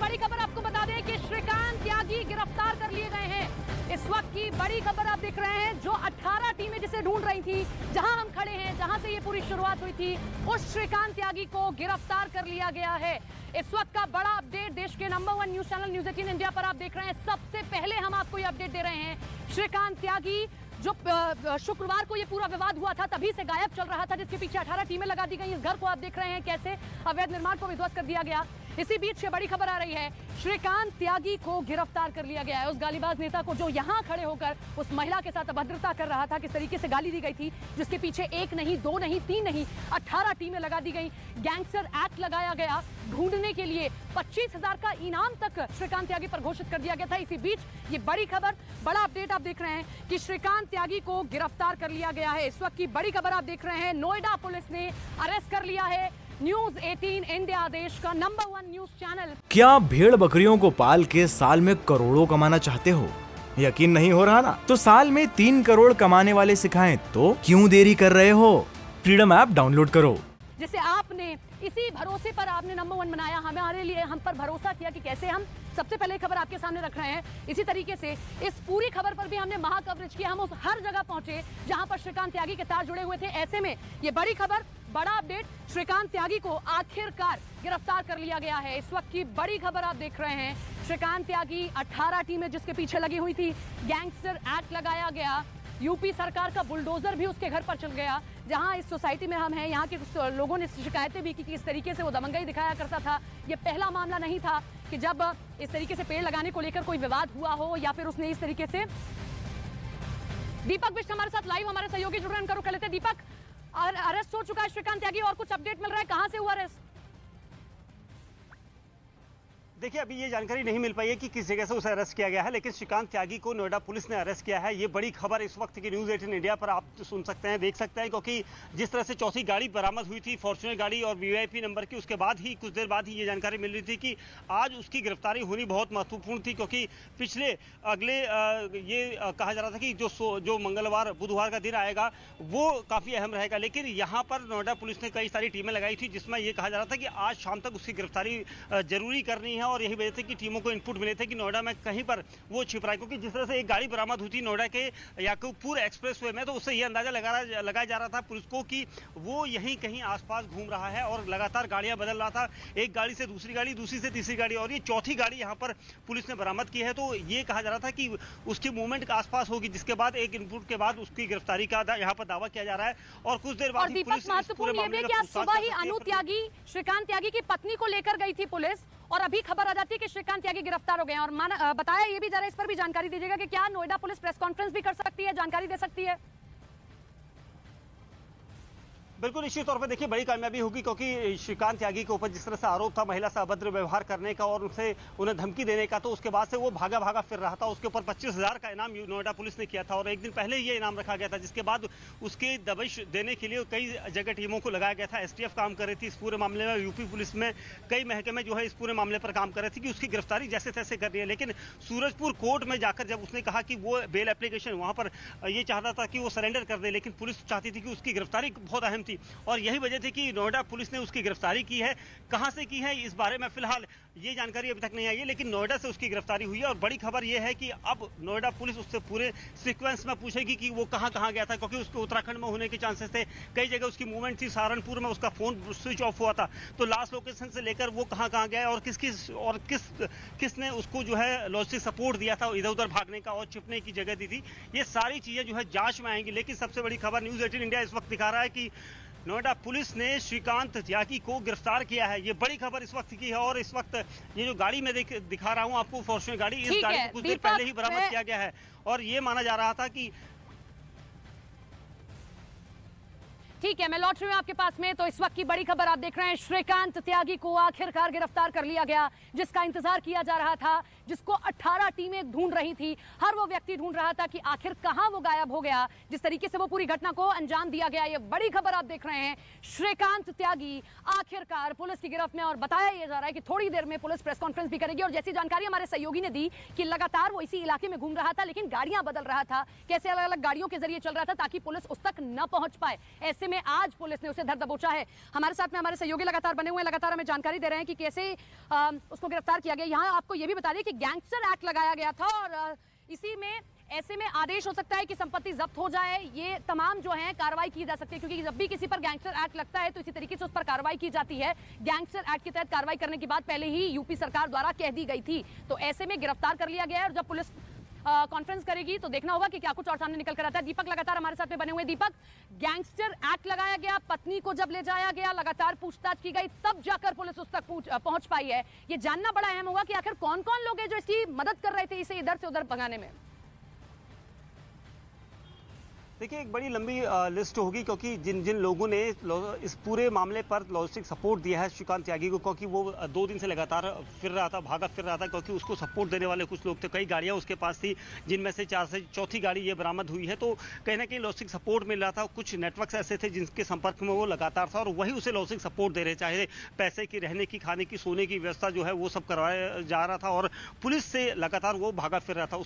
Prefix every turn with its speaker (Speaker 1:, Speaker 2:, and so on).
Speaker 1: बड़ी खबर आपको बता दें कि श्रीकांत त्यागी गिरफ्तार कर लिए गए हैं। इस वक्त की बड़ी खबर आप देख रहे हैं, जो 18 टीमें जिसे ढूंढ रही थी, जहां हम खड़े हैं, जहां से ये पूरी शुरुआत हुई थी, उस श्रीकांत त्यागी को गिरफ्तार कर लिया गया है। इस वक्त का बड़ा अपडेट देश के number 1 news channel news 18 India पर आप देख रहे हैं। सबसे पहले हम आपको ये अपडेट दे रहे हैं, श्रीकांत त्यागी जो शुक्रवार को ये पूरा विवाद हुआ था, तभी से गायब चल रहा था, जिसके पीछे 18 टीमें लगा दी गई। इस घर को आप देख रहे हैं कैसे अवैध निर्माण को विध्वस्त कर दिया गया। इसी बीच ये बड़ी खबर आ रही है, श्रीकांत त्यागी को गिरफ्तार कर लिया गया है। उस गालीबाज नेता को जो यहां खड़े होकर उस महिला के साथ अभद्रता कर रहा था, किस तरीके से गाली दी गई थी, जिसके पीछे 1 नहीं 2 नहीं 3 नहीं 18 टीमें लगा दी गई। गैंगस्टर एक्ट लगाया गया, ढूंढने के लिए 25,000 का इनाम तक श्रीकांत त्यागी पर घोषित कर दिया गया था। इसी बीच ये बड़ी खबर, बड़ा अपडेट आप देख रहे हैं कि श्रीकांत त्यागी को गिरफ्तार कर लिया गया है। इस वक्त की बड़ी खबर आप देख रहे हैं, नोएडा पुलिस ने अरेस्ट कर लिया है न्यूज 18 इंडिया, देश का नंबर 1 न्यूज चैनल।
Speaker 2: क्या भेड़ बकरियों को पाल के साल में करोड़ों कमाना चाहते हो? यकीन नहीं हो रहा ना? तो साल में 3 करोड़ कमाने वाले सिखाएं तो क्यों देरी कर रहे हो? फ्रीडम ऐप डाउनलोड करो।
Speaker 1: जिसे आपने इसी भरोसे पर आपने नंबर 1 बनाया, हमारे लिए हम पर भरोसा किया कि कैसे हम सबसे पहले खबर आपके सामने रख रहे हैं। इसी तरीके से इस पूरी खबर पर भी हमने महा कवरेज किया। हम उस हर जगह पहुंचे जहां पर श्रीकांत त्यागी के तार जुड़े हुए थे। ऐसे में ये बड़ी खबर, बड़ा अपडेट, श्रीकांत त्यागी को आखिरकार गिरफ्तार कर लिया गया है। इस वक्त की बड़ी खबर आप देख रहे हैं, श्रीकांत त्यागी 18 टीमें जिसके पीछे लगी हुई थी, गैंगस्टर एक्ट लगाया गया, यूपी सरकार का बुलडोजर भी उसके घर पर चल गया। जहां इस सोसाइटी में हम हैं, यहाँ के कुछ लोगों ने शिकायतें भी की कि इस तरीके से वो दबंगई दिखाया करता था। ये पहला मामला नहीं था कि जब इस तरीके से पेड़ लगाने को लेकर कोई विवाद हुआ हो या फिर उसने इस तरीके से। दीपक बिष्ट हमारे साथ लाइव, हमारे सहयोगी जुड़ रहे हैं, उनका रुख कर लेते हैं। दीपक, अरेस्ट हो चुका है श्रीकांत त्यागी और कुछ अपडेट मिल रहा है, कहां से हुआ अरेस्ट?
Speaker 3: देखिए, अभी ये जानकारी नहीं मिल पाई है कि किस जगह से उसे अरेस्ट किया गया है, लेकिन श्रीकांत त्यागी को नोएडा पुलिस ने अरेस्ट किया है। ये बड़ी खबर इस वक्त की न्यूज 18 इंडिया पर आप सुन सकते हैं, देख सकते हैं, क्योंकि जिस तरह से चौथी गाड़ी बरामद हुई थी, फॉर्च्यूनर गाड़ी और वीआईपी नंबर की, उसके बाद ही कुछ देर बाद ही ये जानकारी मिल रही थी कि आज उसकी गिरफ्तारी होनी बहुत महत्वपूर्ण थी, क्योंकि पिछले अगले ये कहा जा रहा था कि जो मंगलवार बुधवार का दिन आएगा वो काफी अहम रहेगा। लेकिन यहाँ पर नोएडा पुलिस ने कई सारी टीमें लगाई थी, जिसमें यह कहा जा रहा था कि आज शाम तक उसकी गिरफ्तारी जरूरी करनी है। और यही वजह से कि टीमों को इनपुट मिले थे कि नोएडा में कहीं पर वो छिप रहा है, क्योंकि जिस तरह से एक गाड़ी बरामद हुई थी नोएडा के याकूबपुर एक्सप्रेसवे में, तो उससे ये अंदाजा लगाया जा रहा था पुलिस को कि वो यहीं कहीं आसपास घूम रहा है और लगातार गाड़ियां बदल रहा था, एक गाड़ी से दूसरी गाड़ी, दूसरी से तीसरी गाड़ी, और ये चौथी गाड़ी यहाँ पर पुलिस ने बरामद की है। तो ये कहा जा रहा था कि उसकी मूवमेंट के आसपास होगी, जिसके बाद एक इनपुट के बाद उसकी गिरफ्तारी का यहाँ पर दावा किया जा रहा है। और कुछ देर बाद
Speaker 1: पुलिस महत्वपूर्ण ये भी कि आज सुबह ही अनु त्यागी, श्रीकांत त्यागी की पत्नी को लेकर गई थी पुलिस, और अभी खबर आ जाती है कि श्रीकांत त्यागी गिरफ्तार हो गए हैं। और बताया ये भी जरा इस पर भी जानकारी दीजिएगा कि क्या नोएडा पुलिस प्रेस कॉन्फ्रेंस भी कर सकती है, जानकारी दे सकती है?
Speaker 3: बिल्कुल निश्चित तौर पर देखिए बड़ी कामयाबी होगी, क्योंकि श्रीकांत त्यागी के ऊपर जिस तरह से आरोप था महिला से अभद्र व्यवहार करने का और उन्हें धमकी देने का, तो उसके बाद से वो भागा फिर रहा था। उसके ऊपर 25,000 का इनाम नोएडा पुलिस ने किया था और एक दिन पहले ये इनाम रखा गया था, जिसके बाद उसके दबिश देने के लिए कई जगह टीमों को लगाया गया था। एसटीएफ काम कर रही थी इस पूरे मामले में, यूपी पुलिस में कई महकमे जो है इस पूरे मामले पर काम कर रहे थे कि उसकी गिरफ्तारी जैसे तैसे करनी है। लेकिन सूरजपुर कोर्ट में जाकर जब उसने कहा कि वो बेल एप्लीकेशन वहां पर ये चाहता था कि वो सरेंडर कर दे, लेकिन पुलिस चाहती थी कि उसकी गिरफ्तारी बहुत अहम थी और यही थी कि नोएडा पुलिस ने उसकी गिरफ्तारी की है। कहां से की है इस बारे में फिलहाल ये जानकारी अभी तक नहीं आई है, लेकिन नोएडा से उसकी गिरफ्तारी हुई है। और बड़ी खबर यह है कि अब नोएडा पुलिस उससे पूरे सीक्वेंस में पूछेगी कि वो कहां गया था, क्योंकि उसके उत्तराखंड में होने के चांसेस थे, कई जगह उसकी मूवमेंट थी, सहारनपुर में उसका फोन स्विच ऑफ हुआ था, तो लास्ट लोकेशन से लेकर वो कहां गया और किसने उसको जो है लॉजिस्टिक सपोर्ट दिया था, इधर उधर भागने का और छिपने की जगह दी थी, ये सारी चीजें जो है जांच में आएंगी। लेकिन सबसे बड़ी खबर न्यूज 18 इंडिया इस वक्त दिखा रहा है कि नोएडा पुलिस ने श्रीकांत त्यागी को गिरफ्तार किया है। ये बड़ी खबर इस वक्त की है। और इस वक्त ये जो गाड़ी में दिखा रहा हूं आपको, फॉर्च्यूनर गाड़ी, इस गाड़ी को कुछ देर पहले ही बरामद किया गया है और ये माना जा रहा था कि
Speaker 1: ठीक है, मैं लौट रही हूँ आपके पास में। तो इस वक्त की बड़ी खबर आप देख रहे हैं, श्रीकांत त्यागी को आखिरकार गिरफ्तार कर लिया गया, जिसका इंतजार किया जा रहा था, जिसको 18 टीमें ढूंढ रही थी। हर वो व्यक्ति ढूंढ रहा था कि आखिर कहां वो गायब हो गया, जिस तरीके से वो पूरी घटना को अंजाम दिया गया। ये बड़ी खबर आप देख रहे हैं, श्रीकांत त्यागी आखिरकार पुलिस की गिरफ्त में। और बताया यह जा रहा है कि थोड़ी देर में पुलिस प्रेस कॉन्फ्रेंस भी करेगी। और जैसी जानकारी हमारे सहयोगी ने दी कि लगातार वो इसी इलाके में घूम रहा था, लेकिन गाड़ियां बदल रहा था, कैसे अलग अलग गाड़ियों के जरिए चल रहा था ताकि पुलिस उस तक न पहुंच पाए। ऐसे में आज पुलिस ने उसे धर दबोचा है। हमारे साथ में हमारे सहयोगी लगातार बने हुए हैं, लगातार हमें जानकारी दे रहे हैं कि कैसे उसको गिरफ्तार किया गया। यहाँ आपको यह भी बता दें कि गैंगस्टर एक्ट लगाया गया था और इसी में ऐसे में आदेश हो सकता है कि संपत्ति जब्त हो जाए, ये तमाम जो है कार्रवाई की जा सकती है, क्योंकि जब भी किसी पर गैंगस्टर एक्ट लगता है तो इसी तरीके से उस पर कार्रवाई की जाती है। गैंगस्टर एक्ट के तहत कार्रवाई करने की बात पहले ही यूपी सरकार द्वारा कह दी गई थी, तो ऐसे में गिरफ्तार कर लिया गया है और जब पुलिस कॉन्फ्रेंस करेगी तो देखना होगा कि क्या कुछ और सामने निकल कर आता है। दीपक लगातार हमारे साथ में बने हुए। दीपक, गैंगस्टर एक्ट लगाया गया, पत्नी को जब ले जाया गया, लगातार पूछताछ की गई, तब जाकर पुलिस उस तक पहुंच पाई है। ये जानना बड़ा अहम होगा कि आखिर कौन कौन लोग हैं जो इसकी मदद कर रहे थे इसे इधर से उधर भगाने में।
Speaker 3: देखिए, एक बड़ी लंबी लिस्ट होगी, क्योंकि जिन जिन लोगों ने इस पूरे मामले पर लॉजिस्टिक सपोर्ट दिया है श्रीकांत त्यागी को, क्योंकि वो 2 दिन से लगातार फिर रहा था, भागा फिर रहा था, क्योंकि उसको सपोर्ट देने वाले कुछ लोग थे। कई गाड़ियां उसके पास थी, जिनमें से 4 से चौथी गाड़ी ये बरामद हुई है। तो कहीं ना कहीं लॉजिस्टिक सपोर्ट मिल रहा था। कुछ नेटवर्क्स ऐसे थे जिनके संपर्क में वो लगातार था और वही उसे लॉजिस्टिक सपोर्ट दे रहे, चाहे पैसे की, रहने की, खाने की, सोने की व्यवस्था जो है वो सब करवाया जा रहा था और पुलिस से लगातार वो भागा फिर रहा था।